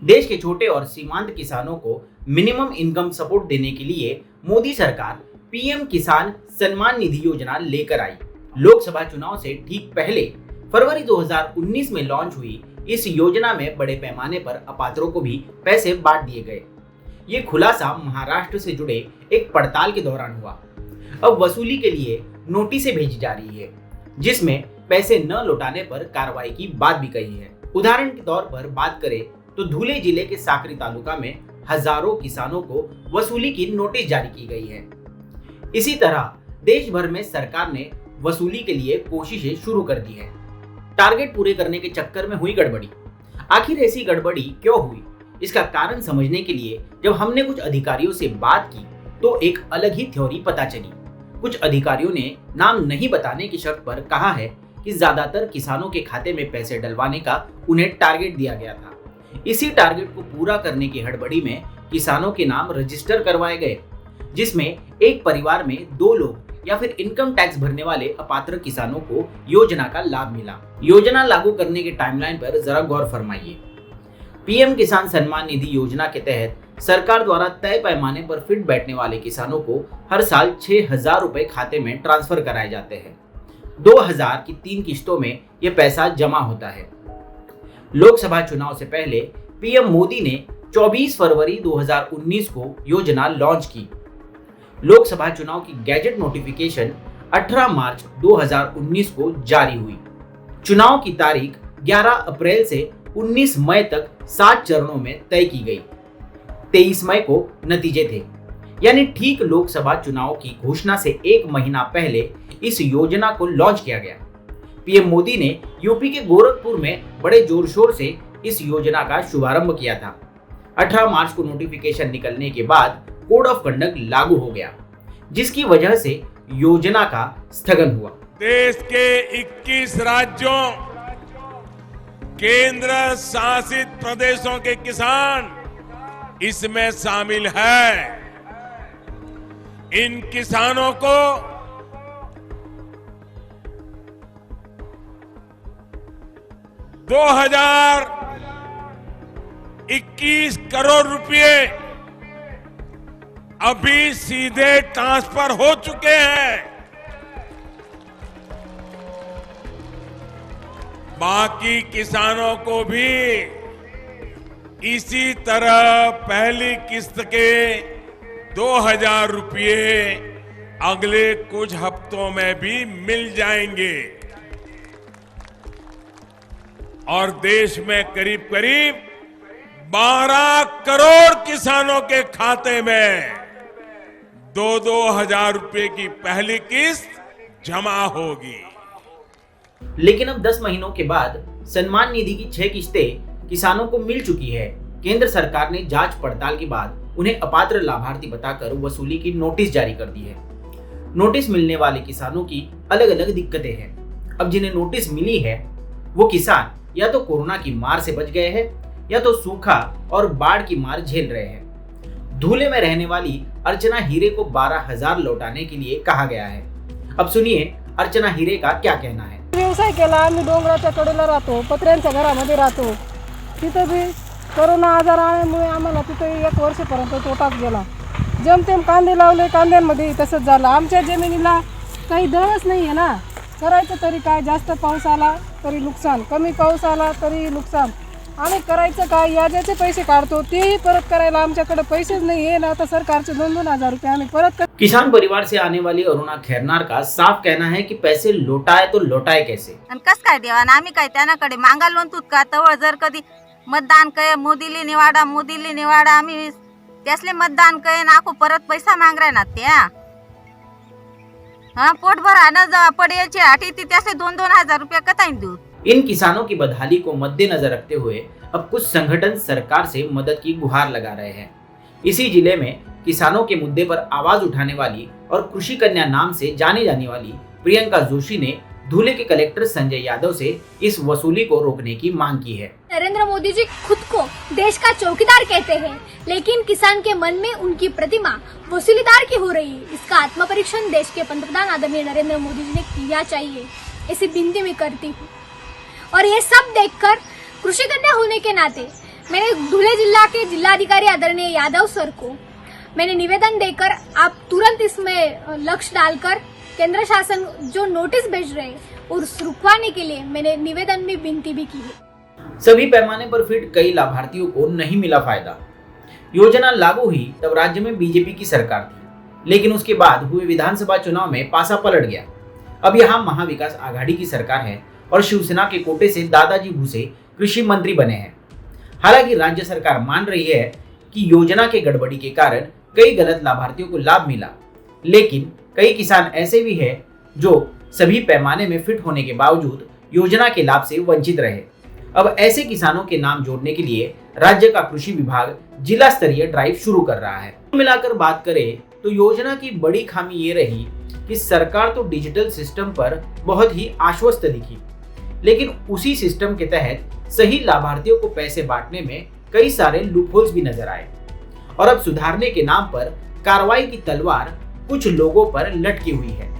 देश के छोटे और सीमांत किसानों को मिनिमम इनकम सपोर्ट देने के लिए मोदी सरकार पीएम किसान सम्मान निधि योजना लेकर आई। लोकसभा चुनाव से ठीक पहले फरवरी 2019 में लॉन्च हुई इस योजना में बड़े पैमाने पर अपात्रों को भी पैसे बांट दिए गए। ये खुलासा महाराष्ट्र से जुड़े एक पड़ताल के दौरान हुआ। अब वसूली के लिए नोटिसें भेजी जा रही है, जिसमें पैसे न लौटाने पर कार्रवाई की बात भी कही है। उदाहरण के तौर पर बात करें तो धुले जिले के साकरी तालुका में हजारों किसानों को वसूली की नोटिस जारी की गई है। इसी तरह देश भर में सरकार ने वसूली के लिए कोशिशें शुरू कर दी है। टारगेट पूरे करने के चक्कर में हुई गड़बड़ी। आखिर ऐसी गड़बड़ी क्यों हुई, इसका कारण समझने के लिए जब हमने कुछ अधिकारियों से बात की तो एक अलग ही थ्योरी पता चली। कुछ अधिकारियों ने नाम नहीं बताने की शर्त पर कहा है कि ज्यादातर किसानों के खाते में पैसे डलवाने का उन्हें टारगेट दिया गया था। इसी टारगेट को पूरा करने की हड़बड़ी में किसानों के नाम रजिस्टर करवाए गए, जिसमें एक परिवार में 2 लोग या फिर इनकम टैक्स भरने वाले अपात्र किसानों को योजना का लाभ मिला। योजना लागू करने के टाइमलाइन पर जरा गौर फरमाइए। पीएम किसान सम्मान निधि योजना के तहत सरकार द्वारा तय पैमाने पर फिट बैठने वाले किसानों को हर साल 6,000 रुपए खाते में ट्रांसफर कराए जाते हैं। 2,000 की 3 किस्तों में यह पैसा जमा होता है। लोकसभा चुनाव से पहले पीएम मोदी ने 24 फरवरी 2019 को योजना लॉन्च की। लोकसभा चुनाव की गैजेट नोटिफिकेशन 18 मार्च 2019 को जारी हुई। चुनाव की तारीख 11 अप्रैल से 19 मई तक 7 चरणों में तय की गई। 23 मई को नतीजे थे, यानी ठीक लोकसभा चुनाव की घोषणा से 1 महीना पहले इस योजना को लॉन्च किया गया। पीएम मोदी ने यूपी के गोरखपुर में बड़े जोर शोर से इस योजना का शुभारंभ किया था। 18 मार्च को नोटिफिकेशन निकलने के बाद कोड ऑफ कंडक्ट लागू हो गया, जिसकी वजह से योजना का स्थगन हुआ। देश के 21 राज्यों, केंद्र शासित प्रदेशों के किसान इसमें शामिल है। इन किसानों को 2021 करोड़ रुपए अभी सीधे ट्रांसफर हो चुके हैं। बाकी किसानों को भी इसी तरह पहली किस्त के 2,000 रुपए अगले कुछ हफ्तों में भी मिल जाएंगे और देश में करीब करीब 12 करोड़ किसानों के खाते में 2-2 हजार रुपए की पहली किस्त जमा होगी। लेकिन अब 10 महीनों के बाद सम्मान निधि की 6 किस्तें किसानों को मिल चुकी है। केंद्र सरकार ने जांच पड़ताल के बाद उन्हें अपात्र लाभार्थी बताकर वसूली की नोटिस जारी कर दी है। नोटिस मिलने वाले किसानों की अलग अलग दिक्कतें हैं। अब जिन्हें नोटिस मिली है वो किसान या तो कोरोना की मार से बच गए हैं या तो सूखा और बाढ़ की मार झेल रहे हैं। धूले में रहने वाली अर्चना हीरे को 12,000 लौटाने के लिए कहा गया है। अब सुनिए अर्चना हीरे का क्या कहना है। व्यवसाय केला, आम्ही डोंगराच्या कडेला राहतो, पत्र्यांच्या घरामध्ये राहतो। तिथं भी कोरोना आजार आल्यामुळे आम्हाला तिथं 1 वर्षपर्यंत तोटाच गेला। जमतेम कांदे लावले, कांद्यांमध्ये तसंच झालं। आमच्या जमिनीला काही दरच नाही आहे ना, करायचं तरी काय? जास्त पाऊस आला तरी नुकसान, कमी पाऊस आला तरी नुकसान। आम्ही करायचं काय? याचे पैसे काढतो, तेही परत करायला आमच्याकडे पैसेच नाही आहे ना। आता सरकारचे 2-2 हजार रुपये आम्ही परत किसान परिवार से आने वाली अरुणा खैरनार का साफ कहना है कि पैसे लौटाए तो लौटाए कैसे? कस काय देवा ना, आम्ही काय त्यानाकडे मागायला म्हणतो का? तवळ जर कधी मतदान कय मोदीले निवाडा आम्ही त्यासले मतदान कय नाको परत पैसा मांग रहे ना त्या। हाँ, पोट भराना पड़े आठी त्यासले 2-2 हजार रुपया कताई दूं। इन किसानों की बदहाली को मद्देनजर रखते हुए अब कुछ संगठन सरकार से मदद की गुहार लगा रहे हैं। इसी जिले में किसानों के मुद्दे पर आवाज उठाने वाली और कृषि कन्या नाम से जानी जाने वाली प्रियंका जोशी ने धुले के कलेक्टर संजय यादव से इस वसूली को रोकने की मांग की है। नरेंद्र मोदी जी खुद को देश का चौकीदार कहते हैं, लेकिन किसान के मन में उनकी प्रतिमा वसूलीदार की हो रही है। इसका आत्मपरीक्षण देश के पंतप्रधान आदरणीय नरेंद्र मोदी जी ने किया चाहिए, ऐसी विनती मैं करती हूँ। और ये सब देखकर कृषि कन्या होने के नाते मैंने धुले जिला के जिलाधिकारी आदरणीय यादव सर को मैंने निवेदन देकर आप तुरंत इसमें लक्ष्य डालकर केंद्र शासन जो नोटिस भेज रहे हैं उस रुकवाने के लिए मैंने निवेदन में विनती भी की है। सभी पैमाने पर फिट कई लाभार्थियों को नहीं मिला फायदा। योजना लागू हुई तब राज्य में बीजेपी की सरकार थी, लेकिन उसके बाद हुए विधानसभा चुनाव में पासा पलट गया। अब यहाँ महाविकास आघाड़ी की सरकार है और शिवसेना के कोटे से दादाजी भूसे कृषि मंत्री बने हैं। हालांकि राज्य सरकार मान रही है कि योजना के गड़बड़ी के कारण कई गलत लाभार्थियों को लाभ मिला, लेकिन कई किसान ऐसे भी हैं जो सभी पैमाने में फिट होने के बावजूद योजना के लाभ से वंचित रहे। अब ऐसे किसानों के नाम जोड़ने के लिए राज्य का कृषि विभाग जिला स्तरीय ड्राइव शुरू कर रहा है। मिलाकर बात करें तो योजना की बड़ी खामी ये रही कि सरकार तो डिजिटल सिस्टम पर बहुत ही आश्वस्त दिखी, लेकिन उसी सिस्टम के तहत सही लाभार्थियों को पैसे बांटने में कई सारे लूपहोल्स भी नजर आए और अब सुधारने के नाम पर कार्रवाई की तलवार कुछ लोगों पर लटकी हुई है।